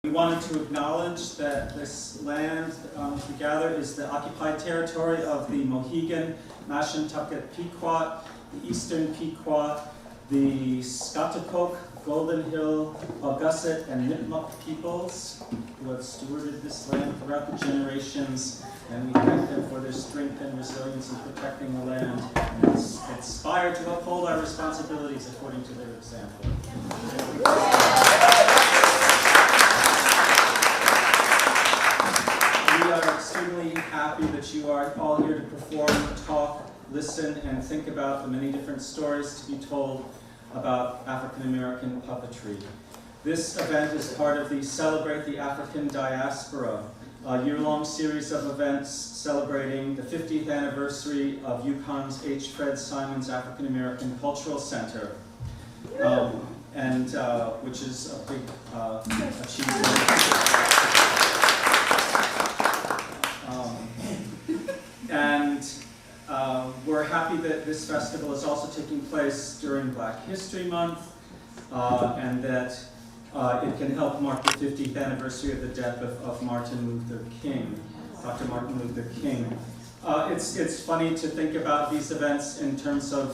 We wanted to acknowledge that this land we gather is the occupied territory of the Mohegan, Mashantucket Pequot, the Eastern Pequot, the Scotticoke, Golden Hill, Paugussett, and Nipmuc peoples who have stewarded this land throughout the generations, and we thank them for their strength and resilience in protecting the land and aspire to uphold our responsibilities according to their example. We are extremely happy that you are all here to perform, talk, listen, and think about the many different stories to be told about African American puppetry. This event is part of the Celebrate the African Diaspora, a year-long series of events celebrating the 50th anniversary of UConn's H. Fred Simons African American Cultural Center, which is a big achievement. We're happy that this festival is also taking place during Black History Month, and that it can help mark the 50th anniversary of the death of Martin Luther King, Dr. Martin Luther King. It's funny to think about these events in terms of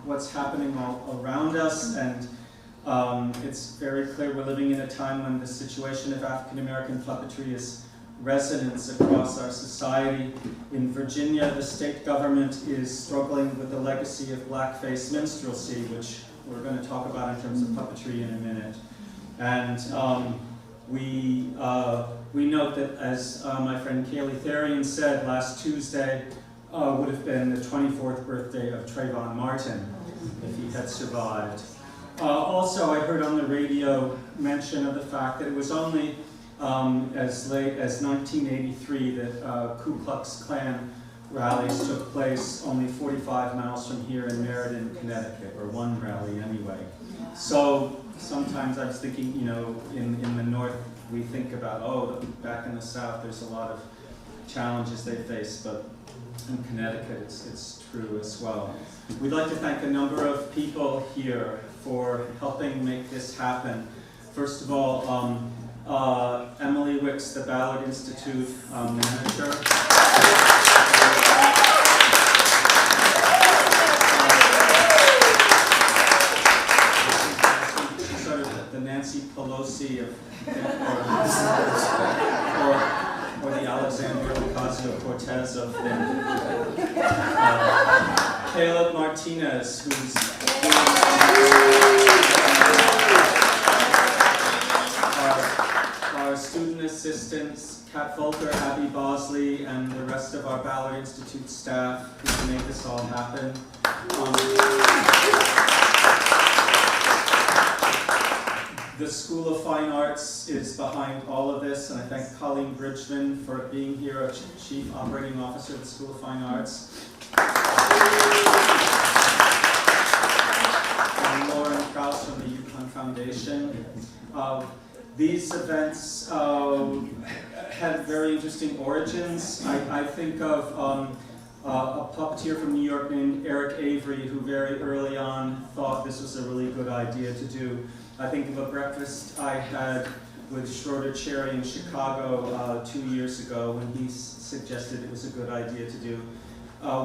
what's happening all around us, and it's very clear we're living in a time when the situation of African American puppetry is resonance across our society. In Virginia, the state government is struggling with the legacy of blackface minstrelsy, which we're going to talk about in terms of puppetry in a minute. And we note that, as my friend Kaylee Therian said, last Tuesday would have been the 24th birthday of Trayvon Martin, if he had survived. Also, I heard on the radio mention of the fact that it was only as late as 1983 that Ku Klux Klan rallies took place only 45 miles from here in Meriden, Connecticut, or one rally anyway. So sometimes I was thinking, you know, in the North we think about, oh, back in the South there's a lot of challenges they face, but in Connecticut it's true as well. We'd like to thank a number of people here for helping make this happen. First of all, Emily Wicks, the Ballard Institute manager. She's sort of the Nancy Pelosi of, or the Alexandria Ocasio-Cortez of them. Caleb Martinez, who's our student assistants, Kat Volker, Abby Bosley, and the rest of our Ballard Institute staff who made this all happen. The School of Fine Arts is behind all of this, and I thank Colleen Bridgman for being here, a Chief Operating Officer of the School of Fine Arts. And Lauren Krause from the UConn Foundation. These events had very interesting origins. I think of a puppeteer from New York named Eric Avery, who very early on thought this was a really good idea to do. I think of a breakfast I had with Schroeder Cherry in Chicago 2 years ago when he suggested it was a good idea to do.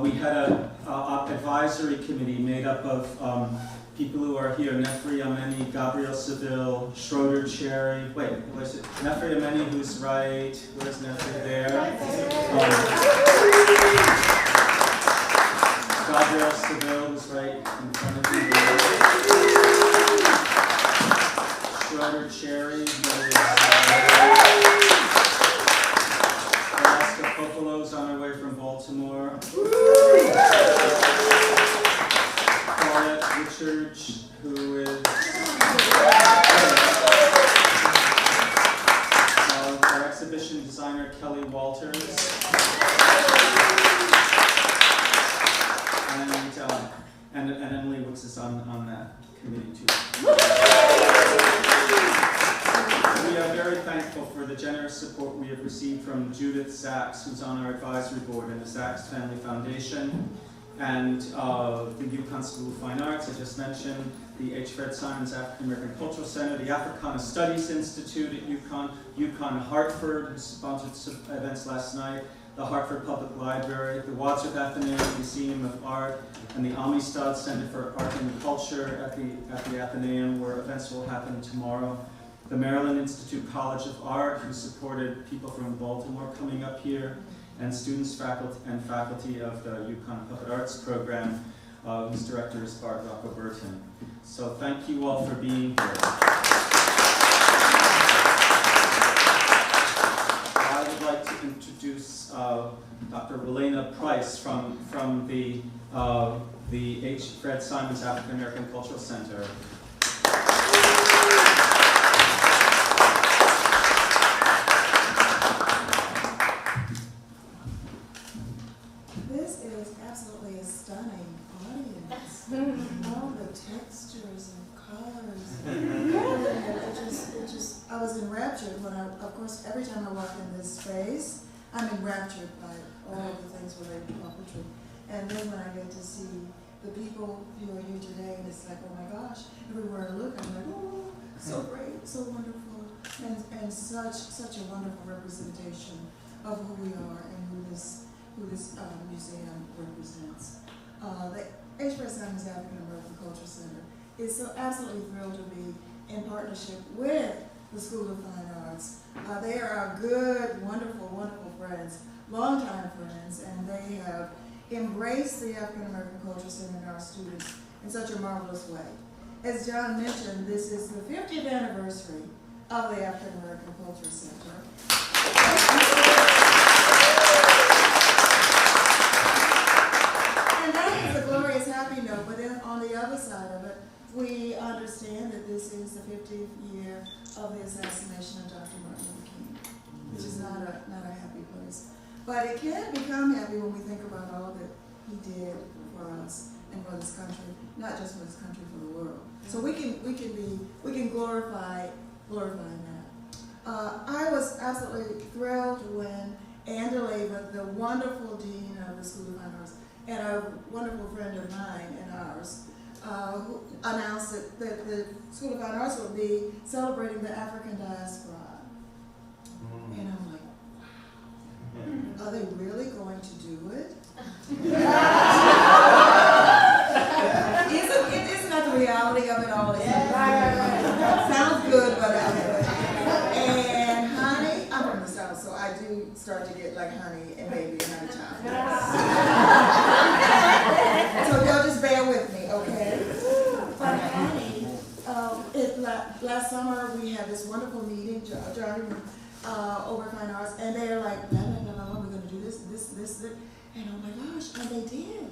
We had an advisory committee made up of people who are here: Nefri Ameni, Gabriel Seville, Schroeder Cherry. Wait, where's it? Nefri Ameni, who's right? Where's Nefri? There. Right there. Gabriel Seville, who's right in front of you. Schroeder Cherry, who is Alaska Popolo's on our way from Baltimore. Paulette Richards, who is our exhibition designer, Kelly Walters. And Emily Wicks is on that committee too. We are very thankful for the generous support we have received from Judith Sachs, who's on our advisory board, and the Sachs Family Foundation, and the UConn School of Fine Arts, I just mentioned, the H. Fred Simons African American Cultural Center, the Africana Studies Institute at UConn Hartford, who sponsored some events last night, the Hartford Public Library, the Wadsworth Atheneum Museum of Art, and the Amistad Center for Art and Culture at the Atheneum, where events will happen tomorrow. The Maryland Institute College of Art, who supported people from Baltimore coming up here, and students, faculty of the UConn Puppet Arts program, whose director is Bard Rocco-Burton. So thank you all for being here. I would like to introduce Dr. Relena Price from the H. Fred Simons African American Cultural Center. This is absolutely a stunning audience. All the textures and colors. I was enraptured when of course, every time I walk in this space, I'm enraptured by all of the things related to puppetry. And then when I get to see the people who are here today, and it's like, oh my gosh, everywhere I look, I'm like, oh, so great, so wonderful, and such a wonderful representation of who we are and who this museum represents. The H. Fred Simons African American Cultural Center is so absolutely thrilled to be in partnership with the School of Fine Arts. They are our good, wonderful, wonderful friends, longtime friends, and they have embraced the African American Cultural Center and our students in such a marvelous way. As John mentioned, this is the 50th anniversary of the African American Cultural Center. And that is a glorious happy note, but then on the other side of it, we understand that this is the 50th year of the assassination of Dr. Martin Luther King, which is not a happy place. But it can become happy when we think about all that he did for us and for this country, not just for this country, for the world. So we can glorify that. I was absolutely thrilled when Ann DeLeva, the wonderful dean of the School of Fine Arts, and a wonderful friend of mine and ours, who announced that the School of Fine Arts would be celebrating the African diaspora. And I'm like, wow, are they really going to do it? Isn't that the reality of it all? Right. Sounds good, but and honey, I'm from the South, so I do start to get like honey and baby and honey time. So y'all just bear with me, okay? But honey, last summer we had this wonderful meeting, Johnny, over Fine Arts, and they're like, blah, blah, blah, blah, we're going to do this, and oh my gosh, and they did.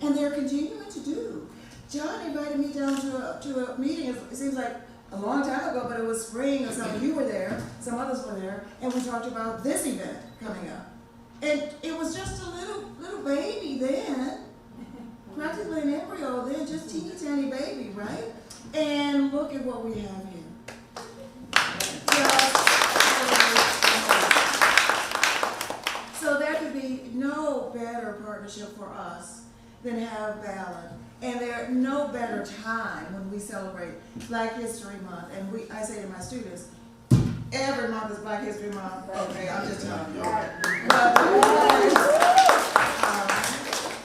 And they're continuing to do. John invited me down to a meeting, it seems like a long time ago, but it was spring or something. You were there, some others were there, and we talked about this event coming up. And it was just a little baby then, practically an embryo then, just teeny tiny baby, right? And look at what we have here. So there could be no better partnership for us than have Ballard. And there's no better time when we celebrate Black History Month. And I say to my students, every month is Black History Month. Okay, I'm just telling you.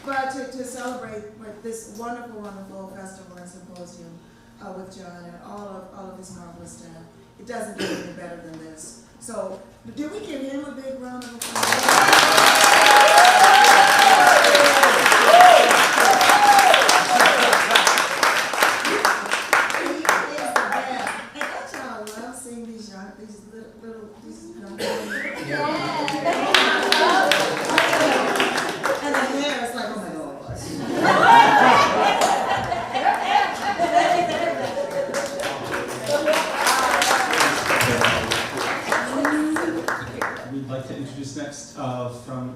But to celebrate with this wonderful, wonderful festival and symposium with John and all of his marvelous staff, it doesn't get any better than this. So, do we give him a big round of applause? We'd like to introduce next from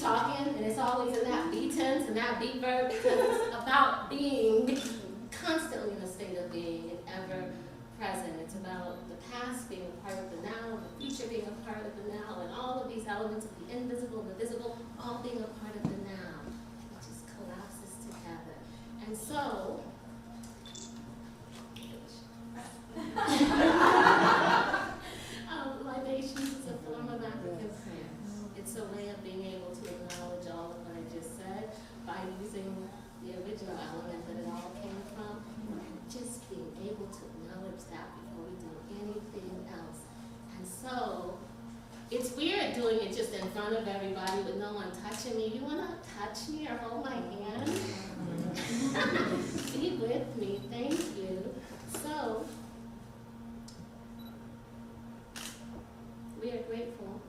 talking, and it's always in that be tense and that be verb, because it's about being constantly in a state of being and ever present. It's about the past being a part of the now, the future being a part of the now, and all of these elements of the invisible, the visible, all being a part of the now. It just collapses together. And so, libations is a form of African prayer. It's a way of being able to acknowledge all of what I just said by using the original element that it all came from, and just being able to acknowledge that before we do anything else. And so, it's weird doing it just in front of everybody with no one touching me. You want to touch me or hold my hand? Be with me, thank you. So, we are grateful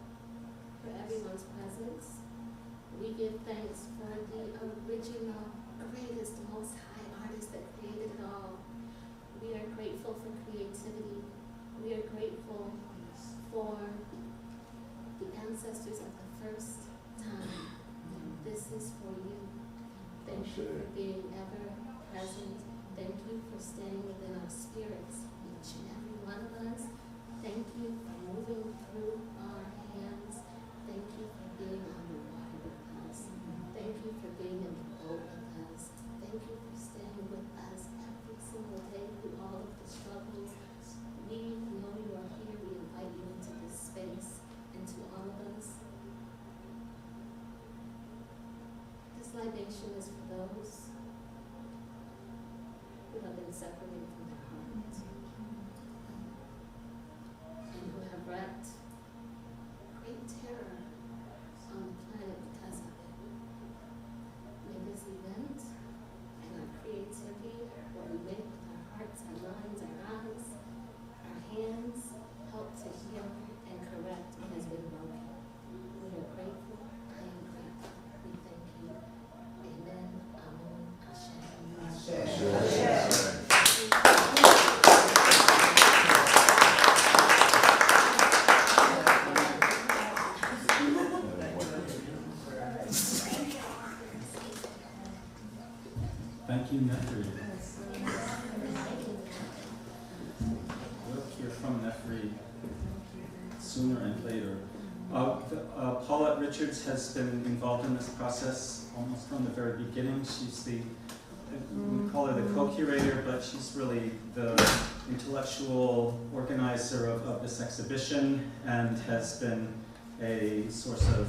for everyone's presence. We give thanks for the original, greatest, most high artist that created it all. We are grateful for creativity. We are grateful for the ancestors of the first time. This is for you. Thank you for being ever present. Thank you for staying within our spirits, each and every one of us. Thank you for moving through our hands. Thank you for being on the water with us. Thank you for being in the boat with us. Thank you for staying with us every single day through all of the struggles. We know you are here. We invite you into this space, into all of us. This libation is for those who have been separated from their hearts and who have wreaked great terror on the planet because of it. May this event and our creativity, what we make with our hearts, our minds, our eyes, our hands, help to heal and correct what has been broken. We are grateful. I am grateful. We thank you. Amen. Amen. Ashe. Thank you, Nefri. We'll hear from Nefri sooner and later. Paulette Richards has been involved in this process almost from the very beginning. She's the, we call her the co-curator, but she's really the intellectual organizer of this exhibition and has been a source of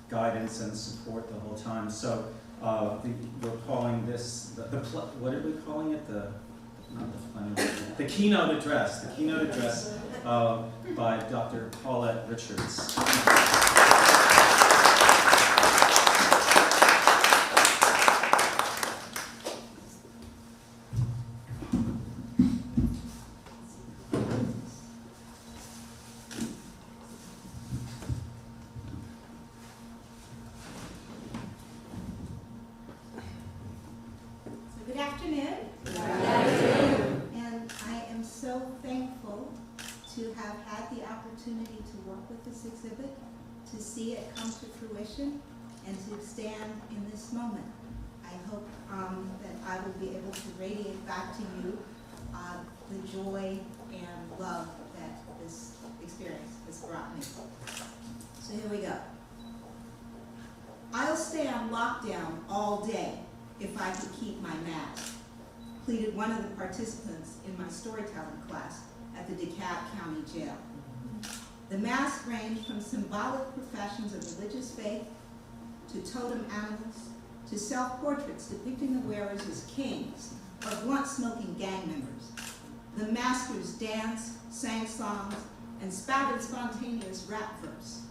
guidance and support the whole time. So we're calling this, what are we calling it? The keynote address. The keynote address by Dr. Paulette Richards. Good afternoon. And I am so thankful to have had the opportunity to work with this exhibit, to see it come to fruition, and to stand in this moment. I hope that I will be able to radiate back to you the joy and love that this experience has brought me. So here we go. I'll stay on lockdown all day if I could keep my mask, pleaded one of the participants in my storytelling class at the DeKalb County Jail. The masks range from symbolic professions of religious faith, to totem animals, to self-portraits depicting the wearers as kings or blunt-smoking gang members. The maskers danced, sang songs, and spouted spontaneous rap verse.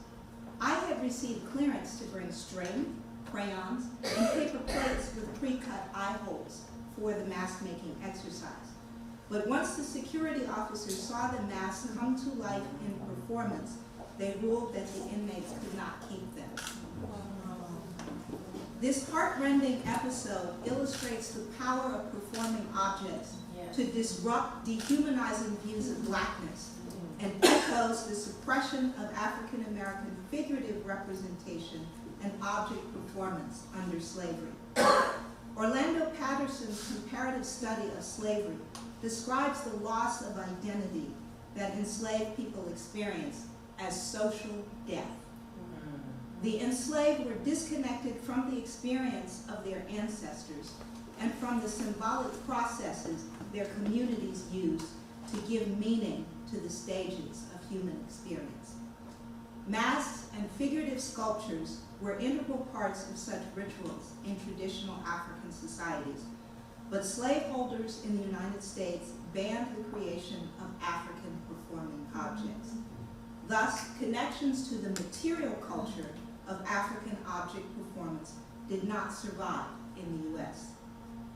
I had received clearance to bring string, crayons, and paper plates with pre-cut eye holes for the mask-making exercise. But once the security officers saw the masks come to life in performance, they ruled that the inmates could not keep them. This heart-rending episode illustrates the power of performing objects to disrupt dehumanizing views of blackness and echoes the suppression of African American figurative representation and object performance under slavery. Orlando Patterson's comparative study of slavery describes the loss of identity that enslaved people experienced as social death. The enslaved were disconnected from the experience of their ancestors and from the symbolic processes their communities used to give meaning to the stages of human experience. Masks and figurative sculptures were integral parts of such rituals in traditional African societies, but slaveholders in the United States banned the creation of African performing objects. Thus, connections to the material culture of African object performance did not survive in the U.S.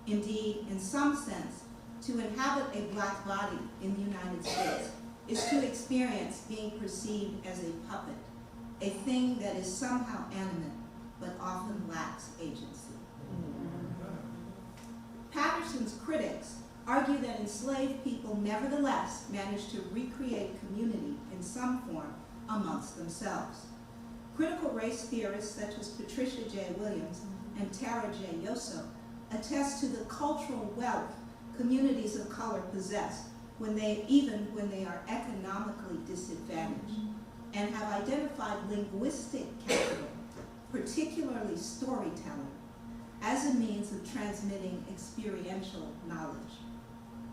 Indeed, in some sense, to inhabit a black body in the United States is to experience being perceived as a puppet, a thing that is somehow animate but often lacks agency. Patterson's critics argue that enslaved people nevertheless managed to recreate community in some form amongst themselves. Critical race theorists such as Patricia J. Williams and Tara J. Yoso attest to the cultural wealth communities of color possess even when they are economically disadvantaged, and have identified linguistic capital, particularly storytelling, as a means of transmitting experiential knowledge.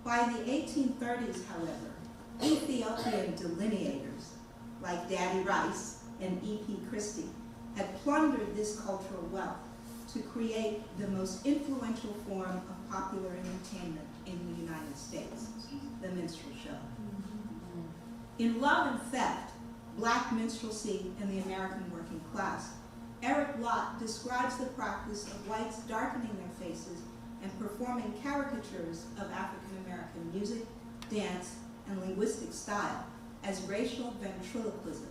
By the 1830s, however, Ethiopian delineators like Daddy Rice and E.P. Christie had plundered this cultural wealth to create the most influential form of popular entertainment in the United States, the minstrel show. In Love and Theft, Black Minstrelsy and the American Working Class, Eric Lott describes the practice of whites darkening their faces and performing caricatures of African American music, dance, and linguistic style as racial ventriloquism.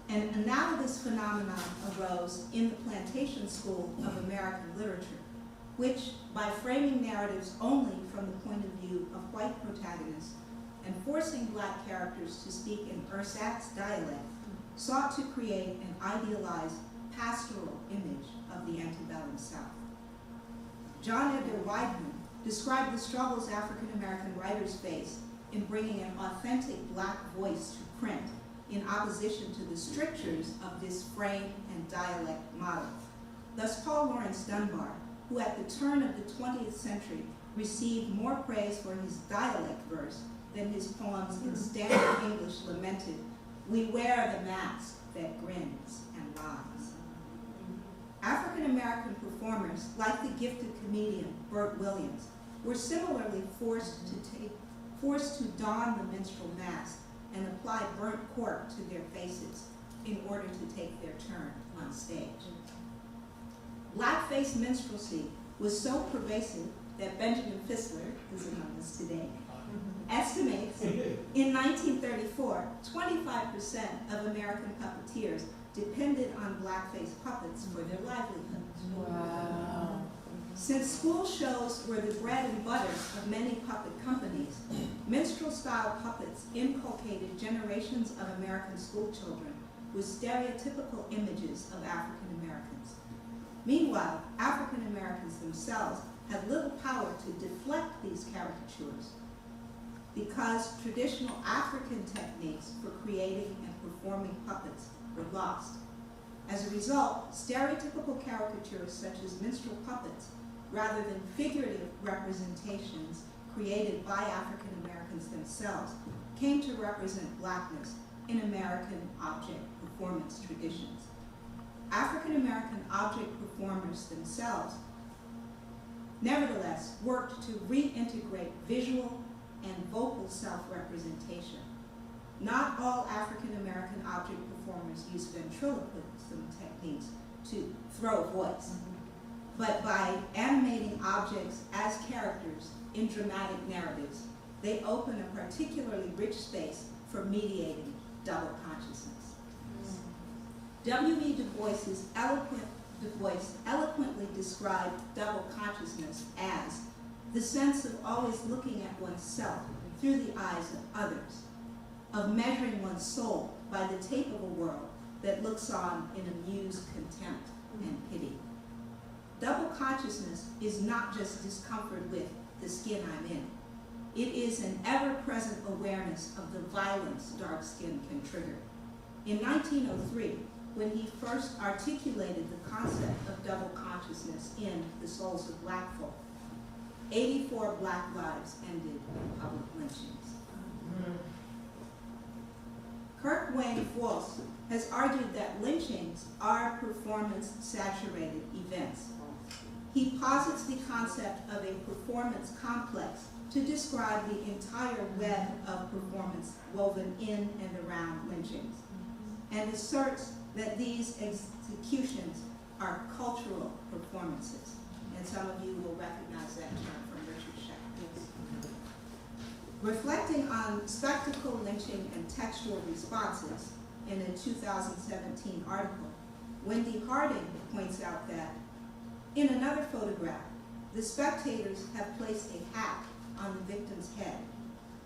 An analogous phenomenon arose in the Plantation School of American Literature, which, by framing narratives only from the point of view of white protagonists and forcing black characters to speak in Ersatz dialect, sought to create an idealized pastoral image of the antebellum South. John Edgar Wideman described the struggles African American writers faced in bringing an authentic black voice to print in opposition to the strictures of this frame and dialect model. Thus, Paul Laurence Dunbar, who at the turn of the 20th century received more praise for his dialect verse than his poems in standard English, lamented, "We wear the mask that grins and lies." African American performers, like the gifted comedian Burt Williams, were similarly forced to don the minstrel mask and apply burnt cork to their faces in order to take their turn on stage. Blackface minstrelsy was so pervasive that Benjamin Fissler, who's among us today, estimates in 1934, 25% of American puppeteers depended on blackface puppets for their livelihoods. Wow. Since school shows were the bread and butter of many puppet companies, minstrel-style puppets inculcated generations of American schoolchildren with stereotypical images of African Americans. Meanwhile, African Americans themselves had little power to deflect these caricatures because traditional African techniques for creating and performing puppets were lost. As a result, stereotypical caricatures such as minstrel puppets, rather than figurative representations created by African Americans themselves, came to represent blackness in American object performance traditions. African American object performers themselves, nevertheless, worked to reintegrate visual and vocal self-representation. Not all African American object performers use ventriloquism techniques to throw a voice, but by animating objects as characters in dramatic narratives, they open a particularly rich space for mediating double consciousness. W.E. Du Bois eloquently described double consciousness as the sense of always looking at oneself through the eyes of others, of measuring one's soul by the tape of a world that looks on in amused contempt and pity. Double consciousness is not just discomfort with the skin I'm in. It is an ever-present awareness of the violence dark skin can trigger. In 1903, when he first articulated the concept of double consciousness in The Souls of Black Folk, 84 Black lives ended in public lynchings. Kirk Wayne Foss has argued that lynchings are performance-saturated events. He posits the concept of a performance complex to describe the entire web of performance woven in and around lynchings, and asserts that these executions are cultural performances. And some of you will recognize that term from Richard Scheck. Reflecting on spectacle, lynching, and textual responses in a 2017 article, Wendy Harding points out that in another photograph, the spectators have placed a hat on the victim's head.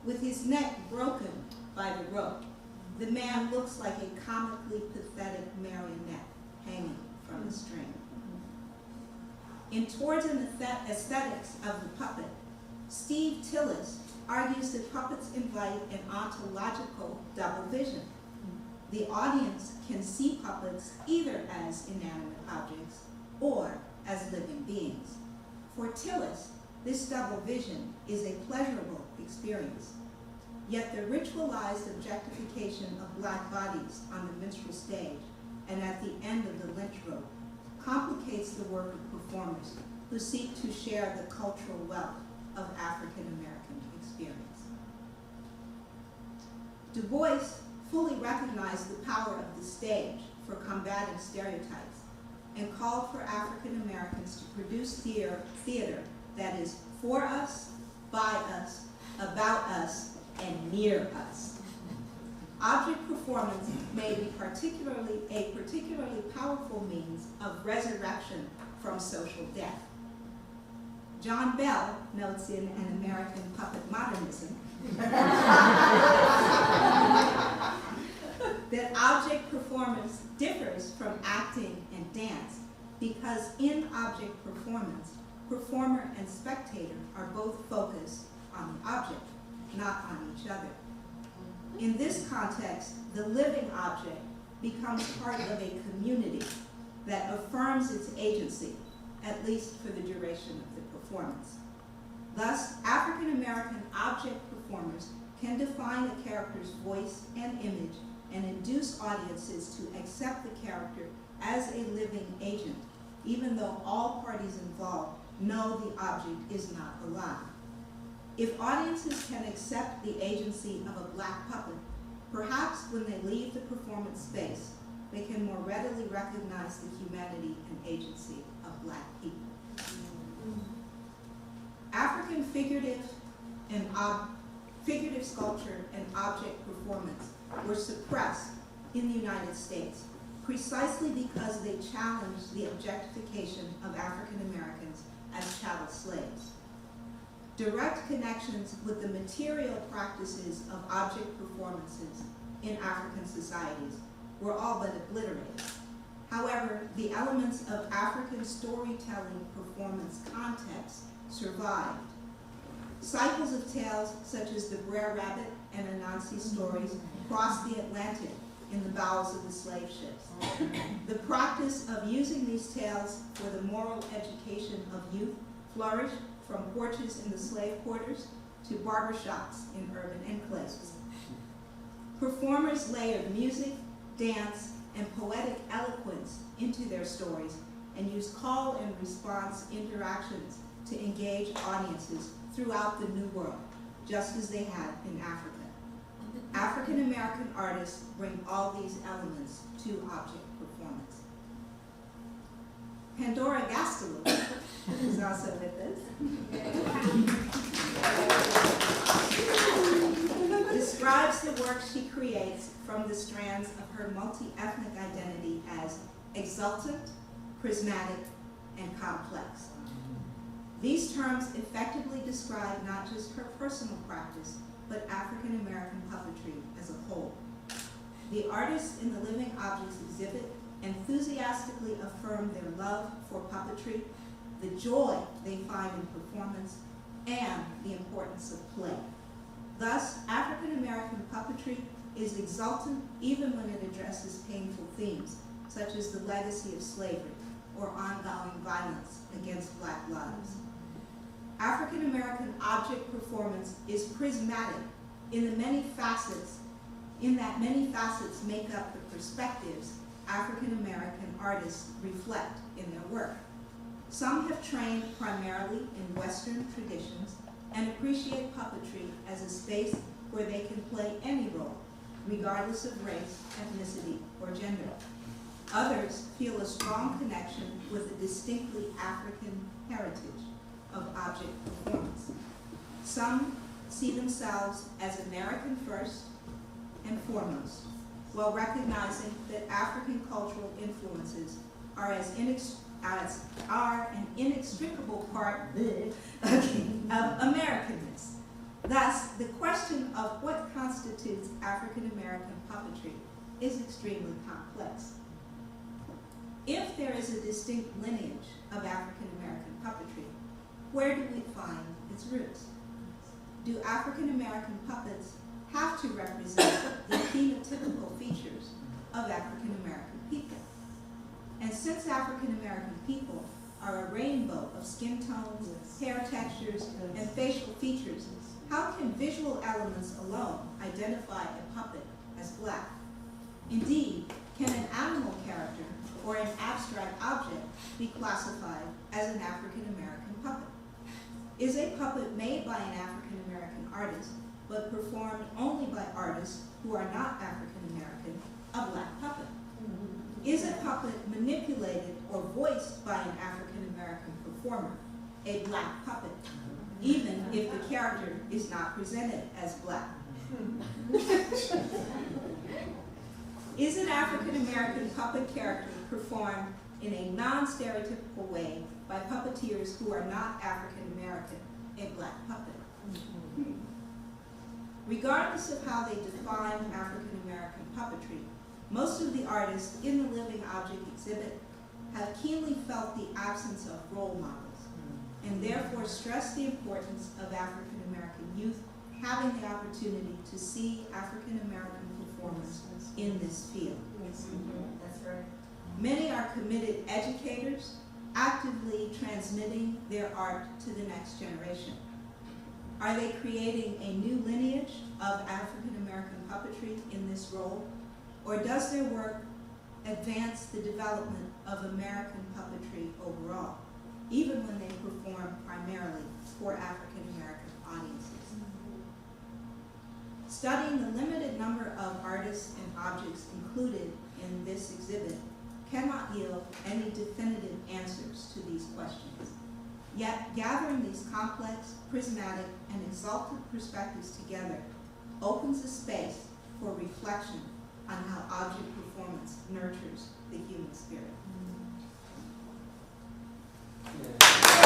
With his neck broken by the rope, the man looks like a comically pathetic marionette hanging from a string. In Towards an Aesthetics of the Puppet, Steve Tillis argues that puppets invite an ontological double vision. The audience can see puppets either as inanimate objects or as living beings. For Tillis, this double vision is a pleasurable experience. Yet the ritualized objectification of Black bodies on the minstrel stage and at the end of the lynch rope complicates the work of performers who seek to share the cultural wealth of African American experience. Du Bois fully recognized the power of the stage for combating stereotypes and called for African Americans to produce theater that is for us, by us, about us, and near us. Object performance may be a particularly powerful means of resurrection from social death. John Bell notes in An American Puppet Modernism that object performance differs from acting and dance because in object performance, performer and spectator are both focused on the object, not on each other. In this context, the living object becomes part of a community that affirms its agency, at least for the duration of the performance. Thus, African American object performers can define a character's voice and image and induce audiences to accept the character as a living agent, even though all parties involved know the object is not alive. If audiences can accept the agency of a Black puppet, perhaps when they leave the performance space, they can more readily recognize the humanity and agency of Black people. African figurative sculpture and object performance were suppressed in the United States precisely because they challenged the objectification of African Americans as chattel slaves. Direct connections with the material practices of object performances in African societies were all but obliterated. However, the elements of African storytelling performance context survived. Cycles of tales such as the Brer Rabbit and Anansi stories crossed the Atlantic in the bowels of the slave ships. The practice of using these tales for the moral education of youth flourished from porches in the slave quarters to barbershops in urban enclaves. Performers layered music, dance, and poetic eloquence into their stories and used call and response interactions to engage audiences throughout the New World, just as they had in Africa. African American artists bring all these elements to object performance. Pandora Gastelum, who's also with us, describes the work she creates from the strands of her multi-ethnic identity as exultant, prismatic, and complex. These terms effectively describe not just her personal practice, but African American puppetry as a whole. The artists in the Living Objects exhibit enthusiastically affirm their love for puppetry, the joy they find in performance, and the importance of play. Thus, African American puppetry is exultant even when it addresses painful themes, such as the legacy of slavery or ongoing violence against Black lives. African American object performance is prismatic in that many facets make up the perspectives African American artists reflect in their work. Some have trained primarily in Western traditions and appreciate puppetry as a space where they can play any role, regardless of race, ethnicity, or gender. Others feel a strong connection with the distinctly African heritage of object performance. Some see themselves as American first and foremost, while recognizing that African cultural influences are an inextricable part of Americanness. Thus, the question of what constitutes African American puppetry is extremely complex. If there is a distinct lineage of African American puppetry, where do we find its roots? Do African American puppets have to represent the phenotypical features of African American people? And since African American people are a rainbow of skin tones, hair textures, and facial features, how can visual elements alone identify a puppet as Black? Indeed, can an animal character or an abstract object be classified as an African American puppet? Is a puppet made by an African American artist but performed only by artists who are not African American a Black puppet? Is a puppet manipulated or voiced by an African American performer a Black puppet, even if the character is not presented as Black? Is an African American puppet character performed in a non-stereotypical way by puppeteers who are not African American a Black puppet? Regardless of how they define African American puppetry, most of the artists in the Living Object exhibit have keenly felt the absence of role models, and therefore stress the importance of African American youth having the opportunity to see African American performance in this field. That's right. Many are committed educators, actively transmitting their art to the next generation. Are they creating a new lineage of African American puppetry in this role? Or does their work advance the development of American puppetry overall, even when they perform primarily for African American audiences? Studying the limited number of artists and objects included in this exhibit cannot yield any definitive answers to these questions. Yet, gathering these complex, prismatic, and exalted perspectives together opens a space for reflection on how object performance nurtures the human spirit. Yeah.